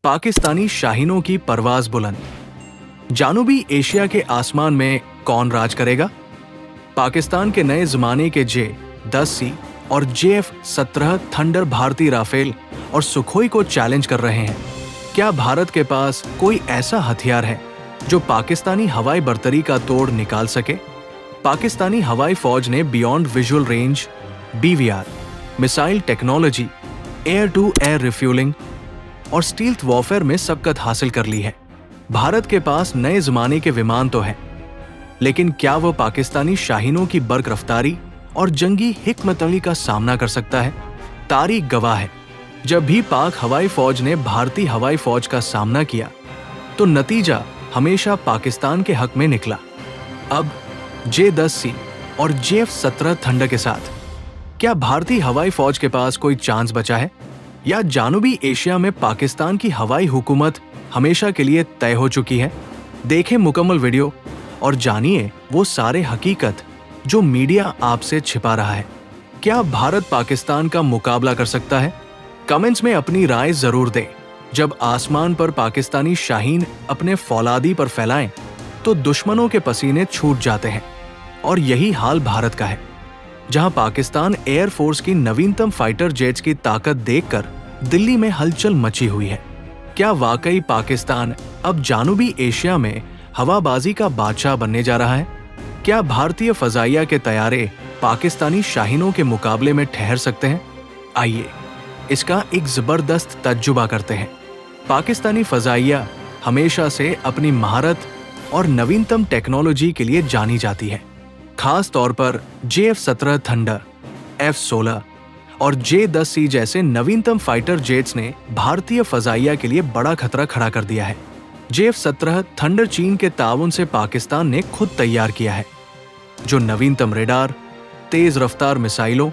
पाकिस्तानी शाहीनों की परवाज बुलंद। जानूबी एशिया के आसमान में कौन राज करेगा? पाकिस्तान के नए जमाने के J-10C और JF-17 थंडर भारतीय राफेल और सुखोई को चैलेंज कर रहे हैं। क्या भारत के पास कोई ऐसा हथियार है जो पाकिस्तानी हवाई बर्तरी का तोड़ निकाल सके? पाकिस्तानी हवाई फौज ने beyond visual range BVR, missile technology, air to air refuelling और स्टील्थ वॉरफेयर में सबकत हासिल कर ली है। भारत के पास नए जमाने के विमान तो हैं, लेकिन क्या वो पाकिस्तानी शाहीनों की बर्क रफ्तारी और जंगी हिकमत अमली का सामना कर सकता है? तारीख गवाह है, जब भी पाक हवाई फौज ने भारतीय हवाई फौज का सामना किया तो नतीजा हमेशा पाकिस्तान के हक में निकला। अब J-10C और JF-17 थंडर के साथ क्या भारतीय हवाई फौज के पास कोई चांस बचा है, या जानूबी एशिया में पाकिस्तान की हवाई हुकूमत हमेशा के लिए तय हो चुकी है? देखें मुकम्मल वीडियो और जानिए वो सारे हकीकत जो मीडिया आपसे छिपा रहा है। क्या भारत पाकिस्तान का मुकाबला कर सकता है? कमेंट्स में अपनी राय जरूर दें। जब आसमान पर पाकिस्तानी शाहीन अपने फौलादी पर फैलाएं तो दुश्मनों के पसीने छूट जाते हैं, और यही हाल भारत का है, जहां पाकिस्तान एयरफोर्स की नवीनतम फाइटर जेट्स की ताकत देखकर दिल्ली में हलचल मची हुई है। क्या वाकई पाकिस्तान अब जानूबी एशिया में हवाबाजी का बादशाह बनने जा रहा है? क्या भारतीय फजाइया के तैयारे पाकिस्तानी शाहीनों के मुकाबले में ठहर सकते हैं? आइए इसका एक जबरदस्त तजुर्बा करते हैं। पाकिस्तानी फजाइया हमेशा से अपनी महारत और नवीनतम टेक्नोलॉजी के लिए जानी जाती है। खास तौर पर JF-17 थंडर, F-16 और J-10C जैसे नवीनतम फाइटर जेट्स ने भारतीय फजाइया के लिए बड़ा खतरा खड़ा कर दिया है। JF-17 थंडर चीन के ताउन से पाकिस्तान ने खुद तैयार किया है, जो नवीनतम रेडार, तेज रफ्तार मिसाइलों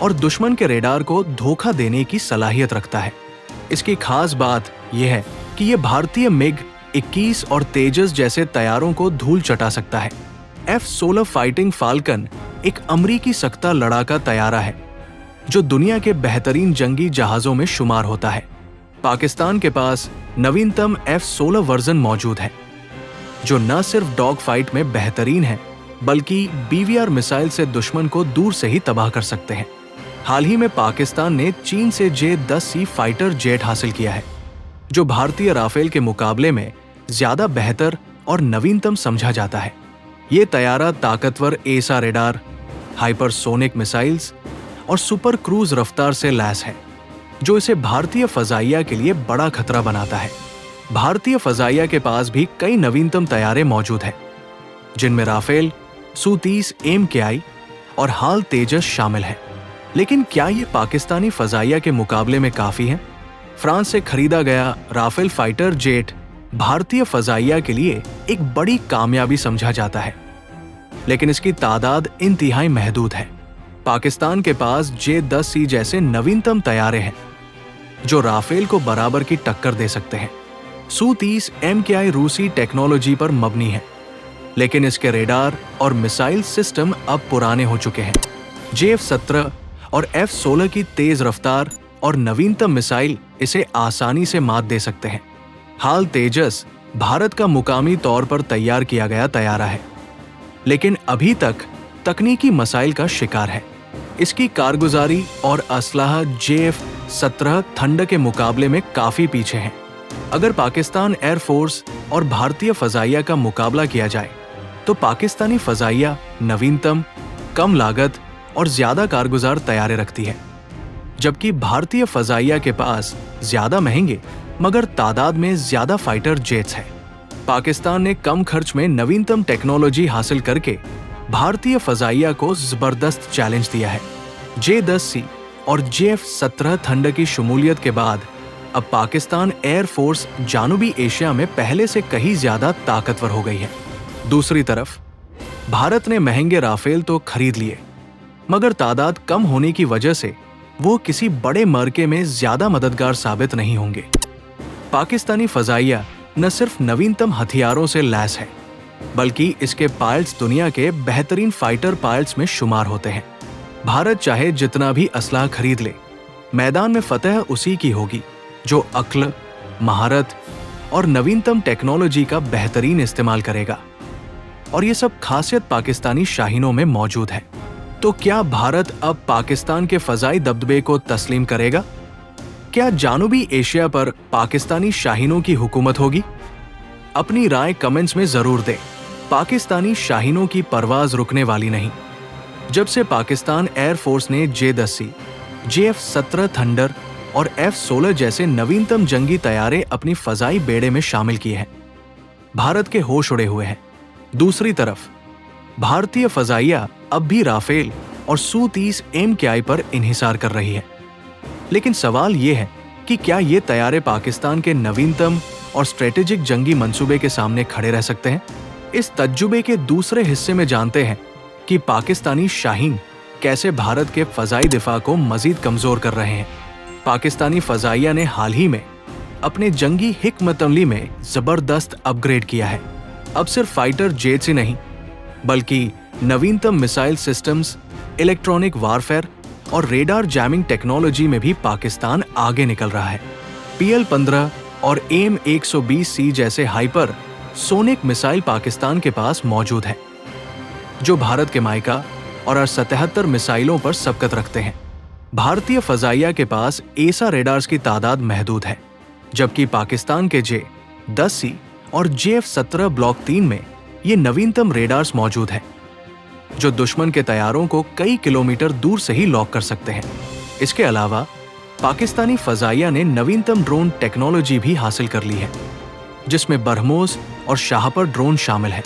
और दुश्मन के रेडार को धोखा देने की सलाहियत रखता है। इसकी खास बात यह है कि यह भारतीय MiG-21 और तेजस जैसे तैयारों को धूल चटा सकता है। F-16 फाइटिंग फाल्कन एक अमरीकी सख्ता लड़ाका तैयारा है जो दुनिया के बेहतरीन जंगी जहाजों में शुमार होता है। पाकिस्तान के पास नवीनतम F-16 वर्जन मौजूद है, जो न सिर्फ डॉग फाइट में बेहतरीन है बल्कि BVR मिसाइल से दुश्मन को दूर से ही तबाह कर सकते हैं। हाल ही में पाकिस्तान ने चीन से J-10C फाइटर जेट हासिल किया है, जो भारतीय राफेल के मुकाबले में ज्यादा बेहतर और नवीनतम समझा जाता है। ये तैयारा ताकतवर एसा रेडार, हाइपरसोनिक मिसाइल्स और सुपर क्रूज रफ्तार से लैस है, जो इसे भारतीय फजाइया के लिए बड़ा खतरा बनाता है। भारतीय फजाइया के पास भी कई नवीनतम तैयारे मौजूद हैं, जिनमें राफेल, Su-30 MKI और हाल तेजस शामिल है। लेकिन क्या ये पाकिस्तानी फजाइया के मुकाबले में काफी है? फ्रांस से खरीदा गया राफेल फाइटर जेट भारतीय फजाइया के लिए एक बड़ी कामयाबी समझा जाता है, लेकिन इसकी तादाद इंतहाई महदूद है। पाकिस्तान के पास J-10C जैसे नवीनतम तैयारे हैं जो राफेल को बराबर की टक्कर दे सकते हैं। Su-30 MKI रूसी टेक्नोलॉजी पर मबनी है, लेकिन इसके रेडार और मिसाइल सिस्टम अब पुराने हो चुके हैं। JF-17 और F-16 की तेज रफ्तार और नवीनतम मिसाइल इसे आसानी से मात दे सकते हैं। हाल तेजस भारत का मुकामी तौर पर तैयार किया गया तैयारा है, लेकिन अभी तक तकनीकी मसाइल का शिकार है। इसकी कारगुजारी और असलाह JF-17 थंडर के मुकाबले में काफी पीछे हैं। अगर पाकिस्तान एयरफोर्स और भारतीय फजाइया का मुकाबला किया जाए तो पाकिस्तानी फजाइया नवीनतम, कम लागत और ज्यादा कारगुजार तैयारे रखती है, जबकि भारतीय फजाइया के पास ज्यादा महंगे मगर तादाद में ज्यादा फाइटर जेट्स हैं। पाकिस्तान ने कम खर्च में नवीनतम टेक्नोलॉजी हासिल करके भारतीय फजाइया को जबरदस्त चैलेंज दिया है। J-10C और JF-17 थंडर की शमूलियत के बाद अब पाकिस्तान एयरफोर्स जानूबी एशिया में पहले से कहीं ज्यादा ताकतवर हो गई है। दूसरी तरफ भारत ने महंगे राफेल तो खरीद लिए, मगर तादाद कम होने की वजह से वो किसी बड़े मरके में ज्यादा मददगार साबित नहीं होंगे। पाकिस्तानी फजाइया न सिर्फ नवीनतम हथियारों से लैस है, बल्कि इसके पायलट्स दुनिया के बेहतरीन फाइटर पायलट्स में शुमार होते हैं। भारत चाहे जितना भी असलाह खरीद ले, मैदान में फतह उसी की होगी जो अक्ल, महारत और नवीनतम टेक्नोलॉजी का बेहतरीन इस्तेमाल करेगा। और ये सब खासियत पाकिस्तानी शाहीनों में मौजूद है। तो क्या भारत अब पाकिस्तान के फजाई दबदबे को तस्लीम करेगा? क्या जानुबी एशिया पर पाकिस्तानी शाहीनों की हुकूमत होगी? अपनी राय कमेंट्स में जरूर दें। पाकिस्तानी शाहीनों की परवाज रुकने वाली नहीं। जब से पाकिस्तान एयरफोर्स ने J-10C, JF-17 थंडर और F-16 जैसे नवीनतम जंगी तैयारे अपनी फजाई बेड़े में शामिल किए हैं, भारत के होश उड़े हुए हैं। दूसरी तरफ भारतीय फजाइया अब भी राफेल और Su-30 MKI पर इन्हिसार कर रही है। लेकिन सवाल यह है कि क्या ये तैयारे पाकिस्तान के नवीनतम और स्ट्रेटेजिक जंगी मंसूबे के सामने खड़े रह सकते हैं? इस तज्जुबे के दूसरे हिस्से में जानते हैं कि पाकिस्तानी शाहीन कैसे भारत के फजाई दिफा को मजीद कमजोर कर रहे हैं। पाकिस्तानी फजाइया ने हाल ही में अपने जंगी हिकमत अमली में जबरदस्त अपग्रेड किया है। अब सिर्फ फाइटर जेट्स ही नहीं, बल्कि नवीनतम मिसाइल सिस्टम्स, इलेक्ट्रॉनिक वारफेयर और रेडार जैमिंग टेक्नोलॉजी में भी पाकिस्तान आगे निकल रहा है। PL-15 और AIM-120C जैसे हाइपर सोनिक मिसाइल पाकिस्तान के पास मौजूद है, जो भारत के माइका और 77 मिसाइलों पर सबकत रखते हैं। भारतीय फजाइया के पास एसा रेडार्स की तादाद महदूद है, जबकि पाकिस्तान के J-10C और JF-17 ब्लॉक 3 में ये नवीनतम रेडार्स मौजूद हैं, जो दुश्मन के तैयारों को कई किलोमीटर दूर से ही लॉक कर सकते हैं। इसके अलावा पाकिस्तानी फजाइया ने नवीनतम ड्रोन टेक्नोलॉजी भी हासिल कर ली है, जिसमें बरहमोस और शाहपर ड्रोन शामिल है,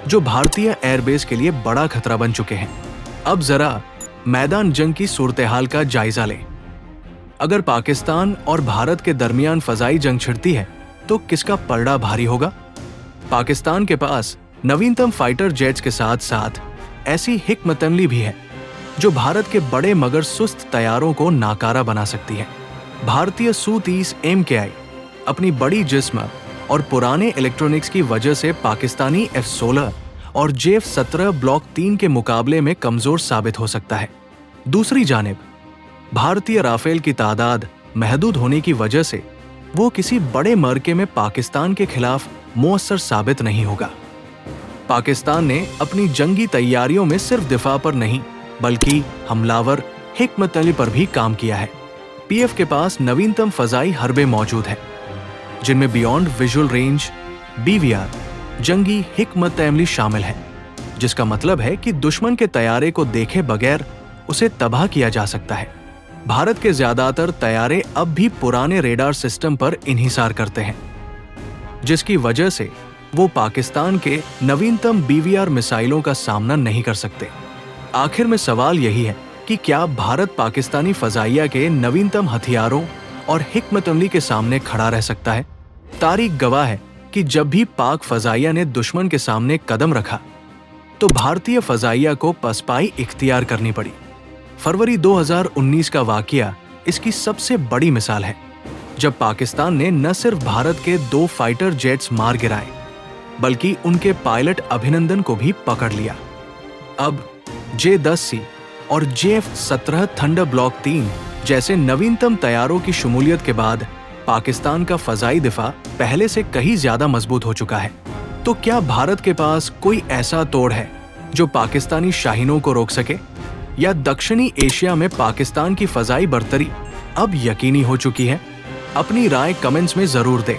जो भारतीय एयरबेस के लिए बड़ा खतरा बन चुके हैं। अब जरा मैदान जंग की सूरत-ए-हाल का जायजा लें। अगर पाकिस्तान और भारत के दरमियान फजाई जंग छिड़ती है तो किसका पलड़ा भारी होगा? पाकिस्तान के पास नवीनतम फाइटर जेट्स के साथ साथ ऐसी हिकमत अमली भी है जो भारत के बड़े मगर सुस्त तैयारों को नाकारा बना सकती है। भारतीय Su-30 MKI अपनी बड़ी जिस्म और पुराने इलेक्ट्रॉनिक्स की वजह से पाकिस्तानी F-16 और JF-17 ब्लॉक 3 के मुकाबले में कमजोर साबित हो सकता है। दूसरी जानिब भारतीय राफेल की तादाद महदूद होने की वजह से वो किसी बड़े मरके में पाकिस्तान के खिलाफ मुअस्सर साबित नहीं होगा। पाकिस्तान ने अपनी जंगी तैयारियों में सिर्फ दिफा पर नहीं, बल्कि हमलावर हिकमत अमली पर भी काम किया है। PF के पास नवीनतम फजाई हरबे मौजूद है, जिनमें बियॉन्ड विजुअल रेंज BVR जंगी हिकमत अमली शामिल है, जिसका मतलब है कि दुश्मन के तैयारे को देखे बगैर उसे तबाह किया जा सकता है। भारत के ज्यादातर तैयारे अब भी पुराने रेडार सिस्टम पर इन्हिसार करते हैं, जिसकी वजह से वो पाकिस्तान के नवीनतम BVR मिसाइलों का सामना नहीं कर सकते। आखिर में सवाल यही है कि क्या भारत पाकिस्तानी फजाइया के नवीनतम हथियारों और हिकमत अमली के सामने खड़ा रह सकता है? तारीख गवाह है कि जब भी पाक फजाइया ने दुश्मन के सामने कदम रखा तो भारतीय फजाइया को पसपाई इख्तियार करनी पड़ी। फरवरी 2019 का वाकया इसकी सबसे बड़ी मिसाल है, जब पाकिस्तान ने न सिर्फ भारत के 2 फाइटर जेट्स मार गिराए, बल्कि उनके पायलट अभिनंदन को भी पकड़ लिया। अब J-10C और JF-17 थंडर ब्लॉक 3 जैसे नवीनतम तैयारों की शमूलियत के बाद पाकिस्तान का फजाई दिफा पहले से कहीं ज्यादा मजबूत हो चुका है। तो क्या भारत के पास कोई ऐसा तोड़ है जो पाकिस्तानी शाहीनों को रोक सके, या दक्षिणी एशिया में पाकिस्तान की फजाई बर्तरी अब यकीनी हो चुकी है? अपनी राय कमेंट्स में जरूर दें।